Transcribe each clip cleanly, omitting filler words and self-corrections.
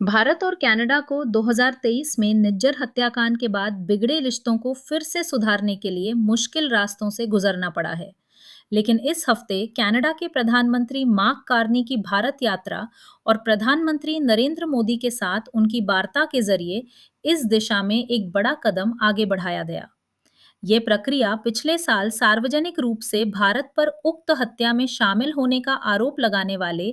भारत और कनाडा को 2023 में निज्जर हत्याकांड के बाद बिगड़े रिश्तों को फिर से सुधारने के लिए मुश्किल रास्तों से गुजरना पड़ा है। लेकिन इस हफ्ते कनाडा के प्रधानमंत्री मार्क कार्नी की भारत यात्रा और प्रधानमंत्री नरेंद्र मोदी के साथ उनकी वार्ता के जरिए इस दिशा में एक बड़ा कदम आगे बढ़ाया गया। ये प्रक्रिया पिछले साल सार्वजनिक रूप से भारत पर उक्त हत्या में शामिल होने का आरोप लगाने वाले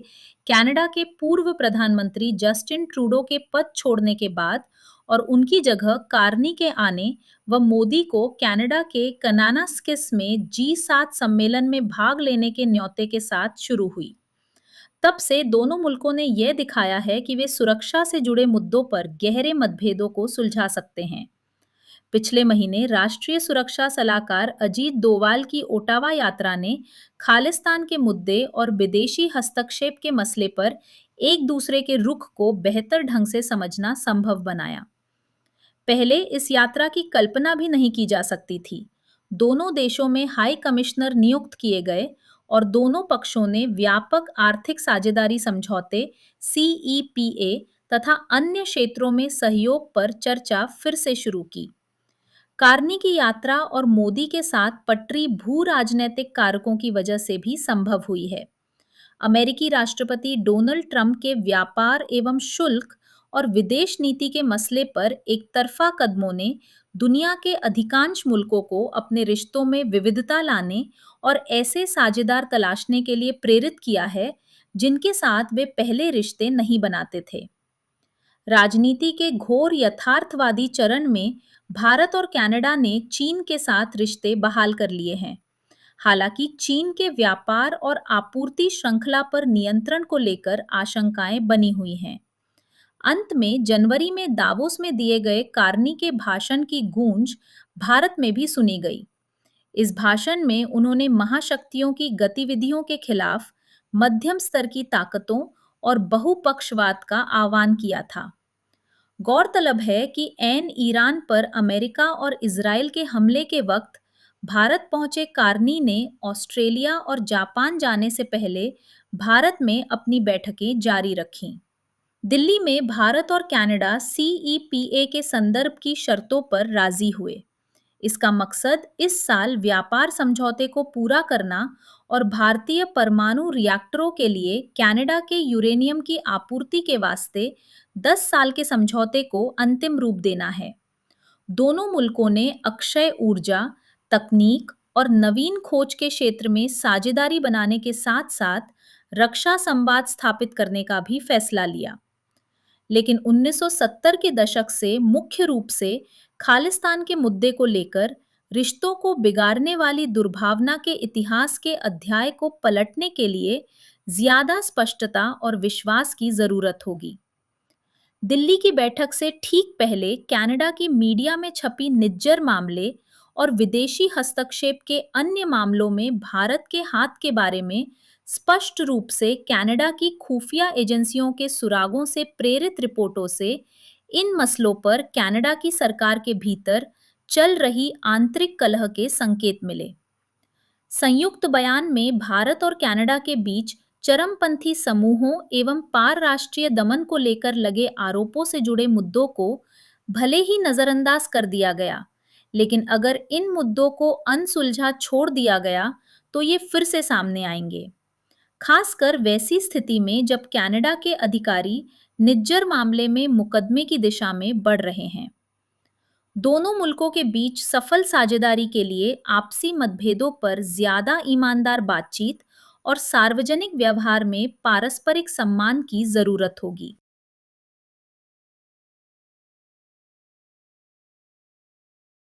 कनाडा के पूर्व प्रधानमंत्री जस्टिन ट्रूडो के पद छोड़ने के बाद और उनकी जगह कार्नी के आने व मोदी को कनाडा के कनानास्किस में G7 सम्मेलन में भाग लेने के न्योते के साथ शुरू हुई। तब से दोनों मुल्कों ने यह दिखाया है कि वे सुरक्षा से जुड़े मुद्दों पर गहरे मतभेदों को सुलझा सकते हैं। पिछले महीने राष्ट्रीय सुरक्षा सलाहकार अजीत डोवाल की ओटावा यात्रा ने खालिस्तान के मुद्दे और विदेशी हस्तक्षेप के मसले पर एक दूसरे के रुख को बेहतर ढंग से समझना संभव बनाया। पहले इस यात्रा की कल्पना भी नहीं की जा सकती थी। दोनों देशों में हाई कमिश्नर नियुक्त किए गए और दोनों पक्षों ने व्यापक आर्थिक साझेदारी समझौते CEPA तथा अन्य क्षेत्रों में सहयोग पर चर्चा फिर से शुरू की। कार्नी की यात्रा और मोदी के साथ पटरी भू राजनीतिक कारकों की वजह से भी संभव हुई है। अमेरिकी राष्ट्रपति डोनाल्ड ट्रंप के व्यापार एवं शुल्क और विदेश नीति के मसले पर एक तरफा कदमों ने दुनिया के अधिकांश मुल्कों को अपने रिश्तों में विविधता लाने और ऐसे साझेदार तलाशने के लिए प्रेरित किया है जिनके साथ वे पहले रिश्ते नहीं बनाते थे। राजनीति के घोर यथार्थवादी चरण में भारत और कनाडा ने चीन के साथ रिश्ते बहाल कर लिए हैं। हालांकि चीन के व्यापार और आपूर्ति श्रृंखला पर नियंत्रण को लेकर आशंकाएं बनी हुई हैं। अंत में जनवरी में दावोस में दिए गए कार्नी के भाषण की गूंज भारत में भी सुनी गई। इस भाषण में उन्होंने महाशक्तियों की गतिविधियों के खिलाफ मध्यम स्तर की ताकतों और बहुपक्षवाद का आह्वान किया था। गौरतलब है कि ऐन ईरान पर अमेरिका और इजरायल के हमले के वक्त भारत पहुंचे कार्नी ने ऑस्ट्रेलिया और जापान जाने से पहले भारत में अपनी बैठकें जारी रखीं। दिल्ली में भारत और कनाडा CEPA के संदर्भ की शर्तों पर राजी हुए। इसका मकसद इस साल व्यापार समझौते को पूरा करना और भारतीय परमाणु रिएक्टरों के लिए कनाडा के यूरेनियम की आपूर्ति के वास्ते 10 साल के समझौते को अंतिम रूप देना है। दोनों मुल्कों ने अक्षय ऊर्जा, तकनीक और नवीन खोज के क्षेत्र में साझेदारी बनाने के साथ साथ रक्षा संवाद स्थापित करने का भी फैसला लिया। लेकिन 1970 के दशक से मुख्य रूप से खालिस्तान के मुद्दे को लेकर रिश्तों को बिगाड़ने वाली दुर्भावना के इतिहास के अध्याय को पलटने के लिए ज्यादा स्पष्टता और विश्वास की जरूरत होगी। दिल्ली की बैठक से ठीक पहले कनाडा की मीडिया में छपी निज्जर मामले और विदेशी हस्तक्षेप के अन्य मामलों में भारत के हाथ के बारे में स्पष्ट रूप से कनाडा की खुफिया एजेंसियों के सुरागों से प्रेरित रिपोर्टों से इन मसलों पर कनाडा की सरकार के भीतर चल रही आंतरिक कलह के संकेत मिले। संयुक्त बयान में भारत और कनाडा के बीच चरमपंथी समूहों एवं पार राष्ट्रीय दमन को लेकर लगे आरोपों से जुड़े मुद्दों को भले ही नजरअंदाज कर दिया गया, लेकिन अगर इन मुद्दों को अनसुलझा छोड़ दिया गया तो ये फिर से सामने आएंगे। खासकर वैसी स्थिति में जब कनाडा के अधिकारी निज्जर मामले में मुकदमे की दिशा में बढ़ रहे हैं। दोनों मुल्कों के बीच सफल साझेदारी के लिए आपसी मतभेदों पर ज्यादा ईमानदार बातचीत और सार्वजनिक व्यवहार में पारस्परिक सम्मान की जरूरत होगी।